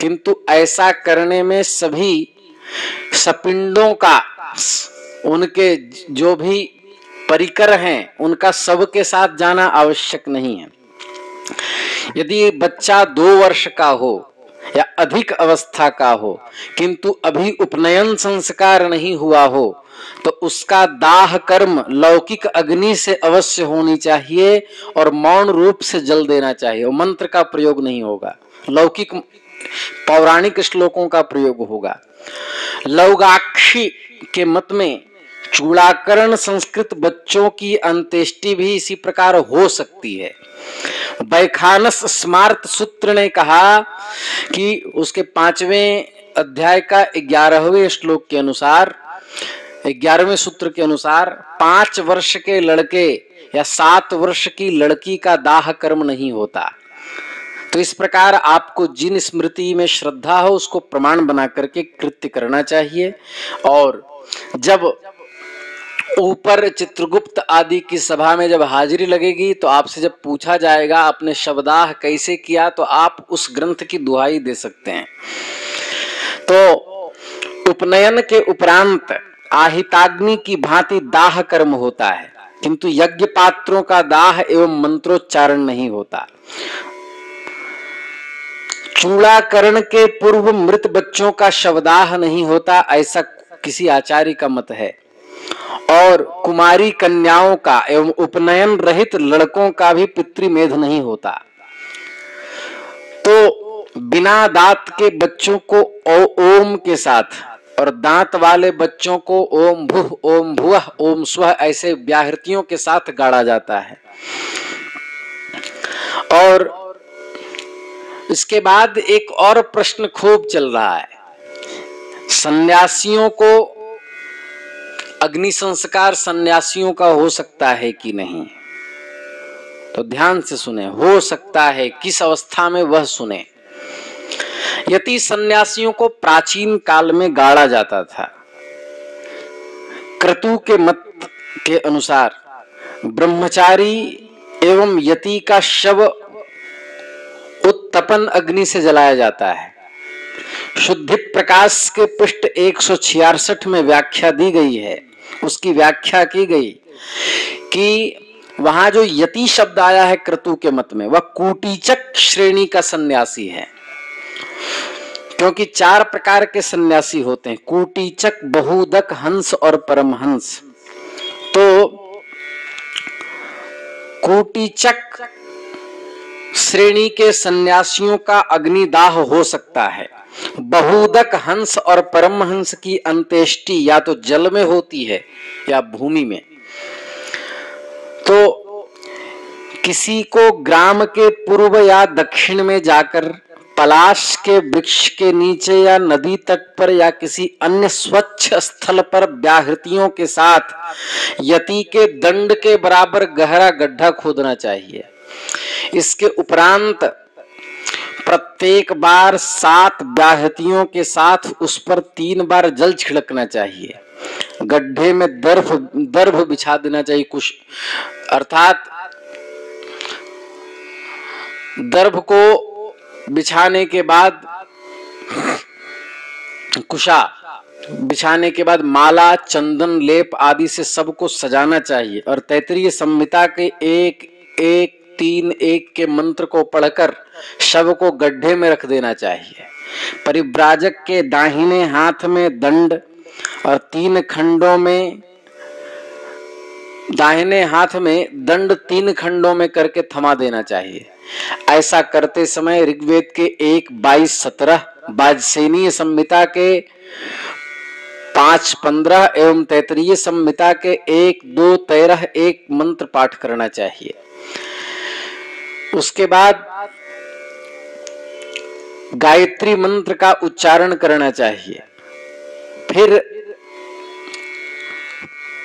[SPEAKER 1] किंतु ऐसा करने में सभी सपिंडों का, उनके जो भी परिकर हैं, उनका सबके साथ जाना आवश्यक नहीं है। यदि बच्चा 2 वर्ष का हो या अधिक अवस्था का हो, किंतु अभी उपनयन संस्कार नहीं हुआ हो, तो उसका दाह कर्म लौकिक अग्नि से अवश्य होनी चाहिए और मौन रूप से जल देना चाहिए। और मंत्र का प्रयोग नहीं होगा, लौकिक पौराणिक श्लोकों का प्रयोग होगा। लौगाक्षी के मत में चूड़ाकरण संस्कृत बच्चों की अंत्येष्टि भी इसी प्रकार हो सकती है। बैखानस स्मार्त सूत्र ने कहा कि उसके 5वें अध्याय का 11वें श्लोक के अनुसार, 11वें सूत्र के अनुसार 5 वर्ष के लड़के या 7 वर्ष की लड़की का दाह कर्म नहीं होता। तो इस प्रकार आपको जिन स्मृति में श्रद्धा हो उसको प्रमाण बना करके कृत्य करना चाहिए। और जब ऊपर चित्रगुप्त आदि की सभा में जब हाजिरी लगेगी तो आपसे जब पूछा जाएगा आपने शवदाह कैसे किया, तो आप उस ग्रंथ की दुहाई दे सकते हैं। तो उपनयन के उपरांत आहिताग्नि की भांति दाह कर्म होता है, किंतु यज्ञ पात्रों का दाह एवं मंत्रोच्चारण नहीं होता। चूड़ाकरण के पूर्व मृत बच्चों का शवदाह नहीं होता, ऐसा किसी आचार्य का मत है। और कुमारी कन्याओं का एवं उपनयन रहित लड़कों का भी पितृमेध नहीं होता। तो बिना दांत के बच्चों को ओम के साथ और दांत वाले बच्चों को ओम भुः, ओम भुवः, ओम स्वः ऐसे व्याहृतियों के साथ गाड़ा जाता है। और इसके बाद एक और प्रश्न खूब चल रहा है, सन्यासियों को अग्नि संस्कार सन्यासियों का हो सकता है कि नहीं? तो ध्यान से सुने, हो सकता है, किस अवस्था में वह सुने। यदि सन्यासियों को प्राचीन काल में गाड़ा जाता था क्रतु के मत के अनुसार ब्रह्मचारी एवं यति का शव उत्तपन अग्नि से जलाया जाता है। शुद्धि प्रकाश के पृष्ठ 166 में व्याख्या दी गई है, उसकी व्याख्या की गई कि वहां जो यति शब्द आया है क्रतु के मत में, वह कूटीचक श्रेणी का सन्यासी है। क्योंकि 4 प्रकार के सन्यासी होते हैं, कूटीचक, बहुदक, हंस और परमहंस। तो कूटीचक श्रेणी के सन्यासियों का अग्निदाह हो सकता है। बहुदक, हंस और परमहंस की अंत्येष्टि या तो जल में होती है या भूमि में। तो किसी को ग्राम के पूर्व या दक्षिण में जाकर पलाश के वृक्ष के नीचे या नदी तट पर या किसी अन्य स्वच्छ स्थल पर व्याहृतियों के साथ यति के दंड के बराबर गहरा गड्ढा खोदना चाहिए। इसके उपरांत प्रत्येक बार 7 व्याहृतियों के साथ उस पर 3 बार जल छिड़कना चाहिए। गड्ढे में दर्भ बिछा देना चाहिए, कुछ अर्थात दर्भ को बिछाने के बाद, कुशा बिछाने के बाद माला, चंदन, लेप आदि से सबको सजाना चाहिए और तैत्तिरीय संहिता के 1-1-3-1 के मंत्र को पढ़कर शव को गड्ढे में रख देना चाहिए। परिव्राजक के दाहिने हाथ में दंड और 3 खंडों में, दाहिने हाथ में दंड 3 खंडों में करके थमा देना चाहिए। ऐसा करते समय ऋग्वेद के 1:22-17, वाजसेनीय संहिता के 5:15 एवं तैत्तिरीय संहिता के 1-2-13 मंत्र पाठ करना चाहिए। उसके बाद गायत्री मंत्र का उच्चारण करना चाहिए। फिर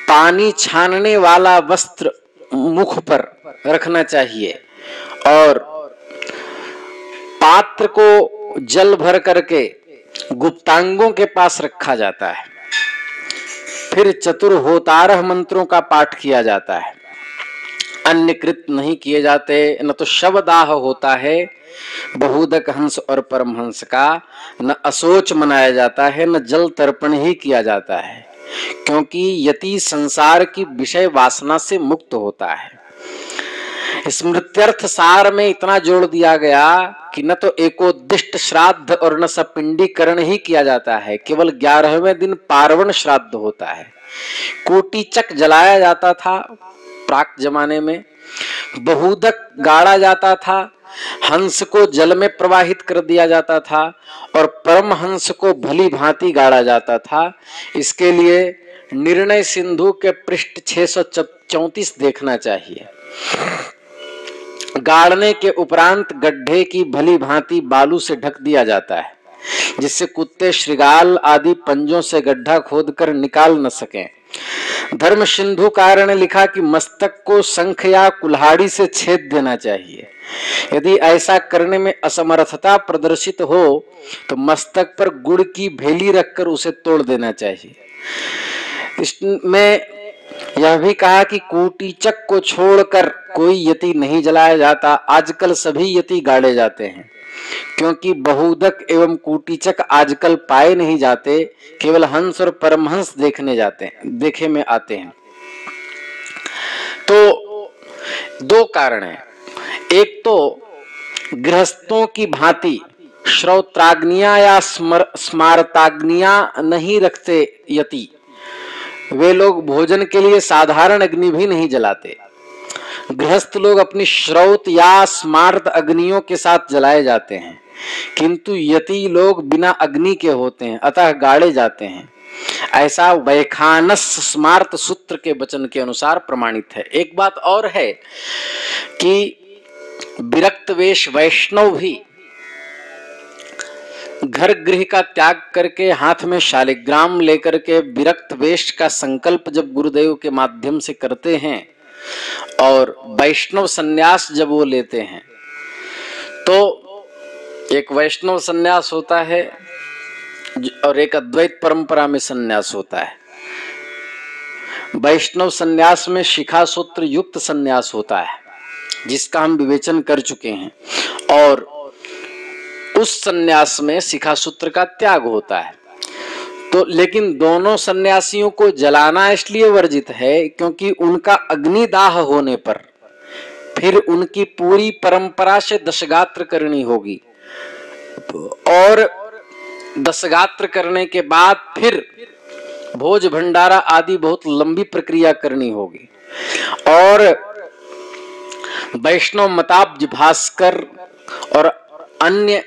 [SPEAKER 1] पानी छानने वाला वस्त्र मुख पर रखना चाहिए और पात्र को जल भर करके गुप्तांगों के पास रखा जाता है। फिर चतुर्होतारः मंत्रों का पाठ किया जाता है। अन्य कृत नहीं किए जाते। न तो शवदाह होता है बहुदक, हंस और परमहंस का, न अशोच मनाया जाता है, न जल तर्पण ही किया जाता है, क्योंकि यति संसार की विषय वासना से मुक्त होता है। स्मृत्यर्थ सार में इतना जोड़ दिया गया कि न तो एकोद्दिष्ट श्राद्ध और न सपिंडीकरण ही किया जाता है, केवल 11वें दिन पार्वण श्राद्ध होता है। कोटीचक जलाया जाता था प्राक जमाने में, बहुदक गाड़ा जाता था, हंस को जल में प्रवाहित कर दिया जाता था और परमहंस को भली भांति गाड़ा जाता था। इसके लिए निर्णय सिंधु के पृष्ठ 634 देखना चाहिए। गाड़ने के उपरांत गड्ढे की भली भांति बालू से ढक दिया जाता है, जिससे कुत्ते, श्रृगाल आदि पंजों से गड्ढा खोदकर निकाल न सकें। धर्म सिंधुकार ने लिखा कि मस्तक को शंख या कुल्हाड़ी से छेद देना चाहिए। यदि ऐसा करने में असमर्थता प्रदर्शित हो तो मस्तक पर गुड़ की भेली रखकर उसे तोड़ देना चाहिए। इसमें यह भी कहा कि कूटीचक को छोड़कर कोई यति नहीं जलाया जाता। आजकल सभी यति गाड़े जाते हैं, क्योंकि बहुदक एवं कूटीचक आजकल पाए नहीं जाते, केवल हंस और परमहंस देखे में आते हैं। तो 2 कारण हैं। एक तो गृहस्थों की भांति श्रौत्राग्निया या स्मारताग्निया नहीं रखते यति, वे लोग भोजन के लिए साधारण अग्नि भी नहीं जलाते। गृहस्थ लोग अपनी श्रौत या स्मार्त अग्नियों के साथ जलाए जाते हैं, किंतु यति लोग बिना अग्नि के होते हैं, अतः गाड़े जाते हैं। ऐसा वैखानस स्मार्त सूत्र के वचन के अनुसार प्रमाणित है। एक बात और है कि विरक्त वेश वैष्णव भी घर गृह का त्याग करके हाथ में शालिग्राम लेकर के विरक्त वेश का संकल्प जब गुरुदेव के माध्यम से करते हैं और वैष्णव सन्यास जब वो लेते हैं, तो एक वैष्णव सन्यास होता है और एक अद्वैत परंपरा में सन्यास होता है। वैष्णव सन्यास में शिखा सूत्र युक्त सन्यास होता है, जिसका हम विवेचन कर चुके हैं, और उस सन्यास में शिखा सूत्र का त्याग होता है। तो लेकिन दोनों सन्यासियों को जलाना इसलिए वर्जित है क्योंकि उनका अग्निदाह होने पर फिर उनकी पूरी परंपरा से दशगात्र करनी होगी, और दशगात्र करने के बाद फिर भोज भंडारा आदि बहुत लंबी प्रक्रिया करनी होगी। और वैष्णव मताब्ज भास्कर और अन्य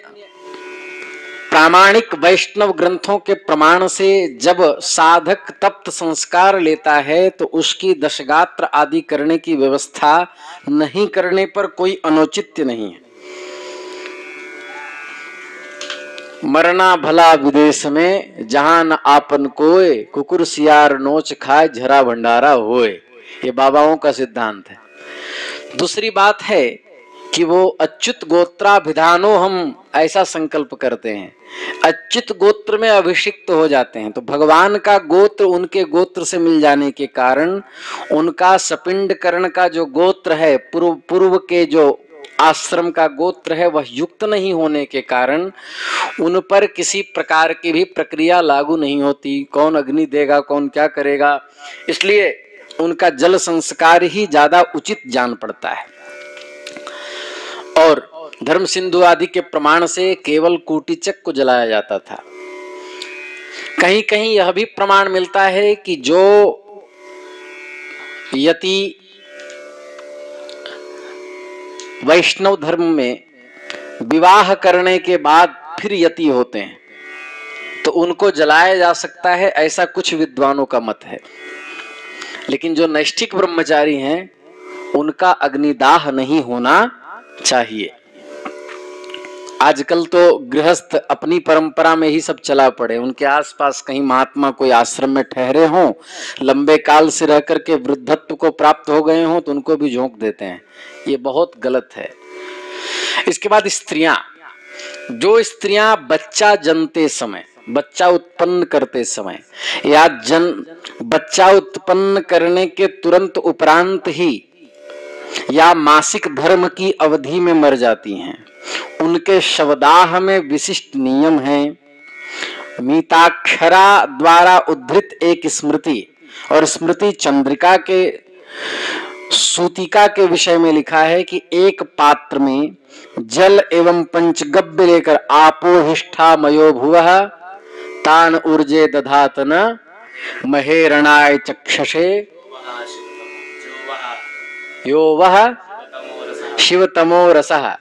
[SPEAKER 1] प्रामाणिक वैष्णव ग्रंथों के प्रमाण से जब साधक तप्त संस्कार लेता है तो उसकी दशगात्र आदि करने की व्यवस्था नहीं करने पर कोई अनुचित्य नहीं है। मरना भला विदेश में जहां न आपन कोय, कुकुर सियार नोच खाए झरा भंडारा होए, ये बाबाओं का सिद्धांत है। दूसरी बात है कि वो अच्युत गोत्राभिधानो हम ऐसा संकल्प करते हैं, अच्युत गोत्र में अभिषिक्त हो जाते हैं, तो भगवान का गोत्र उनके गोत्र से मिल जाने के कारण उनका सपिंडकरण का जो गोत्र है, पूर्व के जो आश्रम का गोत्र है, वह युक्त नहीं होने के कारण उन पर किसी प्रकार की भी प्रक्रिया लागू नहीं होती। कौन अग्नि देगा, कौन क्या करेगा, इसलिए उनका जल संस्कार ही ज्यादा उचित जान पड़ता है। और धर्म सिंधु आदि के प्रमाण से केवल कूटिचक को जलाया जाता था। कहीं कहीं यह भी प्रमाण मिलता है कि जो यति वैष्णव धर्म में विवाह करने के बाद फिर यति होते हैं तो उनको जलाया जा सकता है, ऐसा कुछ विद्वानों का मत है। लेकिन जो नैष्ठिक ब्रह्मचारी हैं उनका अग्निदाह नहीं होना चाहिए। आजकल तो गृहस्थ अपनी परंपरा में ही सब चला पड़े, उनके आसपास कहीं महात्मा कोई आश्रम में ठहरे हों, लंबे काल से रह करके वृद्धत्व को प्राप्त हो गए हों तो उनको भी झोंक देते हैं। ये बहुत गलत है। इसके बाद स्त्रियां, जो स्त्रियां बच्चा जनते समय, बच्चा उत्पन्न करते समय या बच्चा उत्पन्न करने के तुरंत उपरांत ही या मासिक धर्म की अवधि में मर जाती हैं, उनके शवदाह में विशिष्ट नियम है। मीताक्षरा द्वारा उद्धृत एक स्मृति और स्मृति चंद्रिका के सूतिका के विषय में लिखा है कि एक पात्र में जल एवं पंचगव्य लेकर आपोहिष्ठा मयो भुवः तान ऊर्जे दधातन महेरणाय चक्षसे यो वह शिवतमो रसः।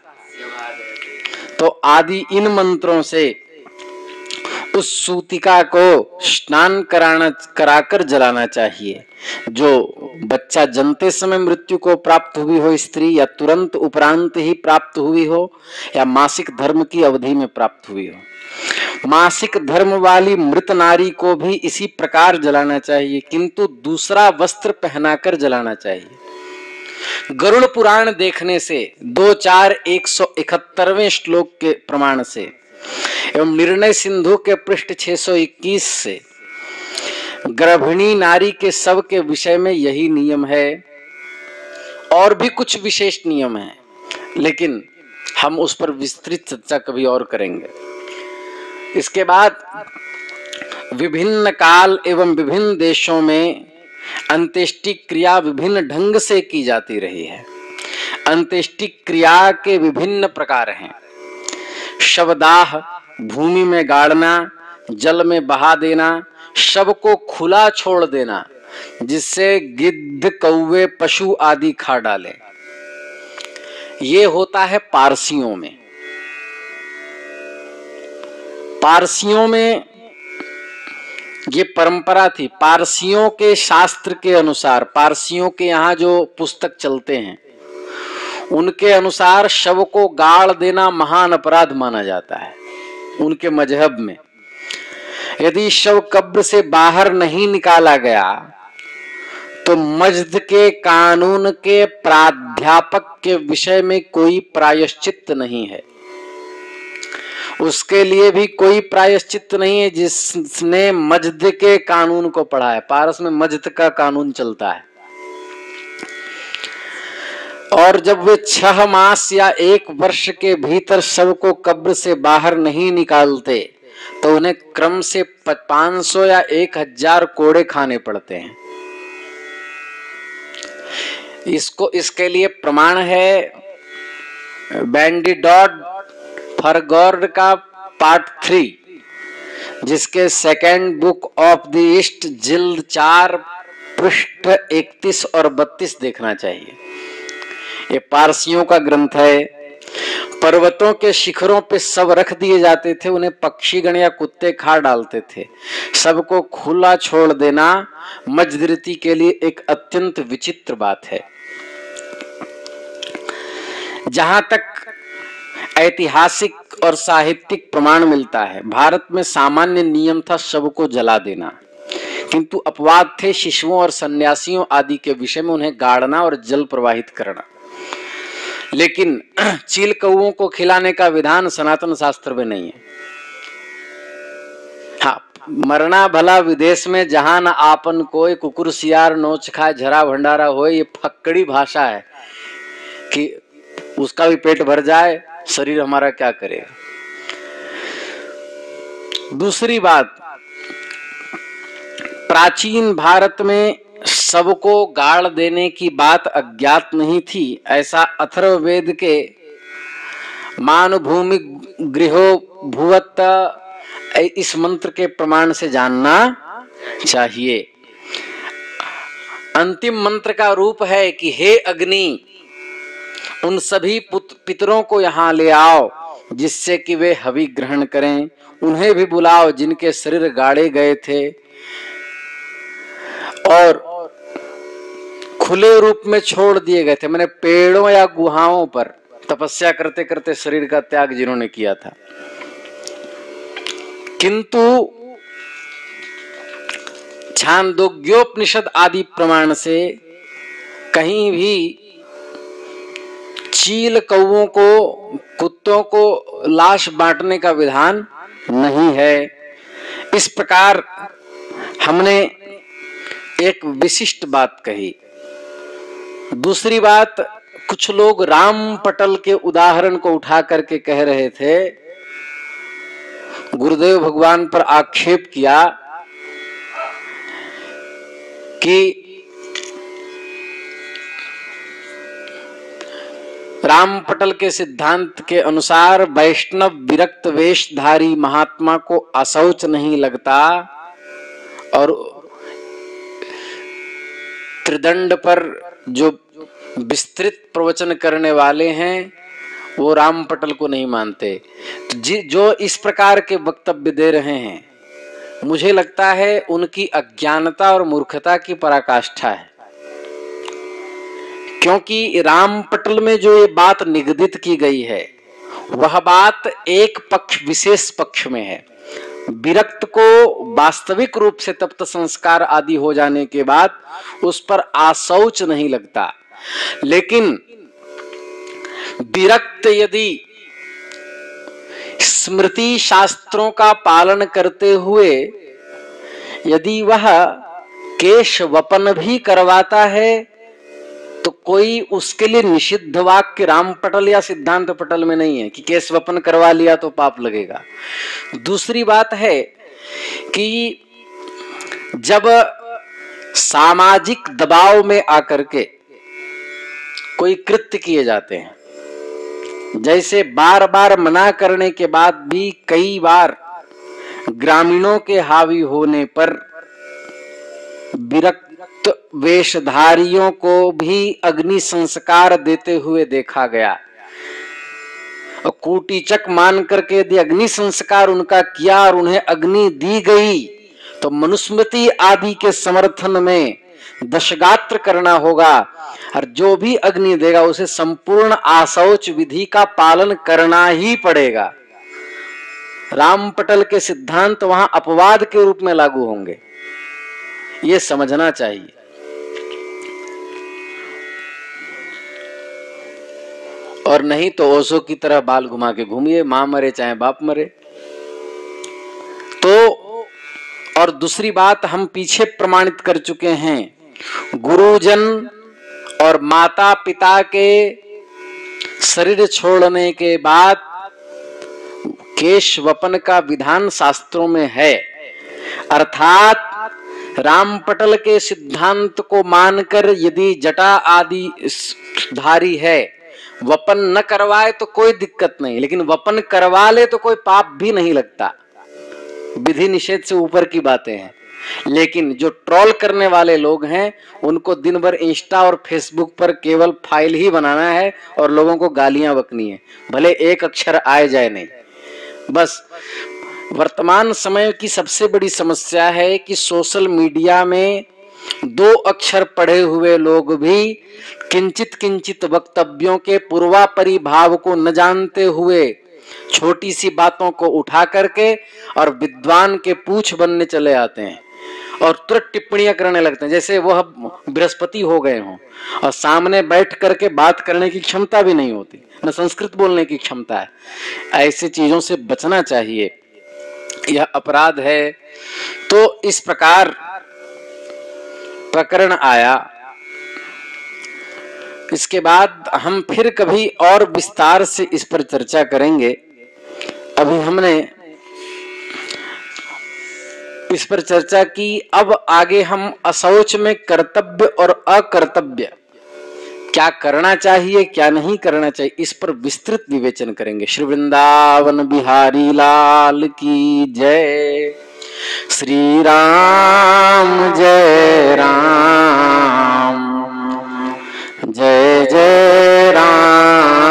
[SPEAKER 1] तो आदि इन मंत्रों से उस सूतिका को स्नान कराकर जलाना चाहिए। जो बच्चा जन्मते समय मृत्यु को प्राप्त हुई हो स्त्री, या तुरंत उपरांत ही प्राप्त हुई हो, या मासिक धर्म की अवधि में प्राप्त हुई हो। मासिक धर्म वाली मृत नारी को भी इसी प्रकार जलाना चाहिए, किंतु दूसरा वस्त्र पहनाकर जलाना चाहिए। गरुड़ पुराण देखने से 2-4-171वें श्लोक के प्रमाण से एवं निर्णय सिंधु के पृष्ठ 621 से गर्भिणी नारी के शव के विषय में यही नियम है। और भी कुछ विशेष नियम है, लेकिन हम उस पर विस्तृत चर्चा कभी और करेंगे। इसके बाद विभिन्न काल एवं विभिन्न देशों में अंत्येष्टि क्रिया विभिन्न ढंग से की जाती रही है। अंत्येष्टि क्रिया के विभिन्न प्रकार हैं। शवदाह, भूमि में गाड़ना, जल में बहा देना, शव को खुला छोड़ देना जिससे गिद्ध, कौवे, पशु आदि खा डाले, ये होता है पारसियों में। पारसियों में ये परंपरा थी। पारसियों के शास्त्र के अनुसार, पारसियों के यहाँ जो पुस्तक चलते हैं उनके अनुसार शव को गाड़ देना महान अपराध माना जाता है उनके मजहब में। यदि शव कब्र से बाहर नहीं निकाला गया तो मज्द के कानून के प्राध्यापक के विषय में कोई प्रायश्चित नहीं है। उसके लिए भी कोई प्रायश्चित नहीं है जिसने मज्द के कानून को पढ़ा है। पारस में मज्द का कानून चलता है। और जब वे 6 मास या 1 वर्ष के भीतर शव को कब्र से बाहर नहीं निकालते तो उन्हें क्रम से 500 या 1000 कोड़े खाने पड़ते हैं। इसके लिए प्रमाण है बैंडिडॉड फरगॉर्ड का पार्ट 3, जिसके second book of the east जिल्द 4 पृष्ठ 31 और 32 देखना चाहिए। ये पारसियों का ग्रंथ है। पर्वतों के शिखरों पे सब रख दिए जाते थे, उन्हें पक्षीगण या कुत्ते खा डालते थे। सबको खुला छोड़ देना मजदूरी के लिए एक अत्यंत विचित्र बात है। जहां तक ऐतिहासिक और साहित्यिक प्रमाण मिलता है, भारत में सामान्य नियम था शव को जला देना, किंतु अपवाद थे शिशुओं और सन्यासियों आदि के विषय में उन्हें गाड़ना और जल प्रवाहित करना। लेकिन चील कौओं को खिलाने का विधान सनातन शास्त्र में नहीं है। हाँ, मरना भला विदेश में जहां न आपन कोई, कुकुर सियार नोच खाए झरा भंडारा हो, ये फक्कड़ी भाषा है कि उसका भी पेट भर जाए, शरीर हमारा क्या करेगा। दूसरी बात, प्राचीन भारत में सबको गाड़ देने की बात अज्ञात नहीं थी, ऐसा अथर्ववेद के मानभूमि गृहो भुवत इस मंत्र के प्रमाण से जानना चाहिए। अंतिम मंत्र का रूप है कि हे अग्नि, उन सभी पितरों को यहाँ ले आओ जिससे कि वे हवि ग्रहण करें। उन्हें भी बुलाओ जिनके शरीर गाड़े गए थे और खुले रूप में छोड़ दिए गए थे, मैंने पेड़ों या गुहाओं पर तपस्या करते करते शरीर का त्याग जिन्होंने किया था। किंतु छांदोग्योपनिषद आदि प्रमाण से कहीं भी चील कौओं को, कुत्तों को लाश बांटने का विधान नहीं है। इस प्रकार हमने एक विशिष्ट बात कही। दूसरी बात, कुछ लोग राम पटल के उदाहरण को उठा करके कह रहे थे, गुरुदेव भगवान पर आक्षेप किया कि राम पटल के सिद्धांत के अनुसार वैष्णव विरक्त वेशधारी महात्मा को अशौच नहीं लगता और त्रिदंड पर जो विस्तृत प्रवचन करने वाले हैं वो राम पटल को नहीं मानते। तो जो इस प्रकार के वक्तव्य दे रहे हैं, मुझे लगता है उनकी अज्ञानता और मूर्खता की पराकाष्ठा है। क्योंकि राम पटल में जो ये बात निगदित की गई है वह बात एक पक्ष, विशेष पक्ष में है। विरक्त को वास्तविक रूप से तप्त संस्कार आदि हो जाने के बाद उस पर आशौच नहीं लगता, लेकिन विरक्त यदि स्मृति शास्त्रों का पालन करते हुए यदि वह केश वपन भी करवाता है तो कोई उसके लिए निषिद्ध वाक्य राम पटल या सिद्धांत पटल में नहीं है कि केश वपन करवा लिया तो पाप लगेगा। दूसरी बात है कि जब सामाजिक दबाव में आकर के कोई कृत्य किए जाते हैं, जैसे बार बार मना करने के बाद भी कई बार ग्रामीणों के हावी होने पर विरक्त वेशधारियों को भी अग्नि संस्कार देते हुए देखा गया। कूटीचक मान करके यदि अग्नि संस्कार उनका किया और उन्हें अग्नि दी गई तो मनुस्मृति आदि के समर्थन में दशगात्र करना होगा और जो भी अग्नि देगा उसे संपूर्ण आशौच विधि का पालन करना ही पड़ेगा। राम पटल के सिद्धांत वहां अपवाद के रूप में लागू होंगे, ये समझना चाहिए। और नहीं तो ओशो की तरह बाल घुमा के घूमिए, मां मरे चाहे बाप मरे। तो और दूसरी बात हम पीछे प्रमाणित कर चुके हैं, गुरुजन और माता पिता के शरीर छोड़ने के बाद केश वपन का विधान शास्त्रों में है। अर्थात रामपटल के सिद्धांत को मानकर यदि जटा आदि धारी है, वपन न करवाए तो कोई दिक्कत नहीं, लेकिन वपन करवा ले तो कोई पाप भी नहीं लगता। विधि निषेध से ऊपर की बातें हैं। लेकिन जो ट्रोल करने वाले लोग हैं, उनको दिन भर इंस्टा और फेसबुक पर केवल फाइल ही बनाना है और लोगों को गालियां बकनी है, भले एक अक्षर आए जाए नहीं। बस वर्तमान समय की सबसे बड़ी समस्या है कि सोशल मीडिया में 2 अक्षर पढ़े हुए लोग भी किंचित किंचित वक्तव्यों के पूर्वापरी भाव को न जानते हुए छोटी सी बातों को उठा करके और विद्वान के पूछ बनने चले आते हैं और तुरंत टिप्पणियां करने लगते हैं, जैसे वह बृहस्पति हो गए हों और सामने बैठ करके बात करने की क्षमता भी नहीं होती, न संस्कृत बोलने की क्षमता है। ऐसी चीजों से बचना चाहिए, यह अपराध है। तो इस प्रकार प्रकरण आया। इसके बाद हम फिर कभी और विस्तार से इस पर चर्चा करेंगे। अभी हमने इस पर चर्चा की, अब आगे हम अशौच में कर्तव्य और अकर्तव्य, क्या करना चाहिए क्या नहीं करना चाहिए, इस पर विस्तृत विवेचन करेंगे। श्री वृंदावन बिहारी लाल की जय। श्री राम जय राम, जय जय राम।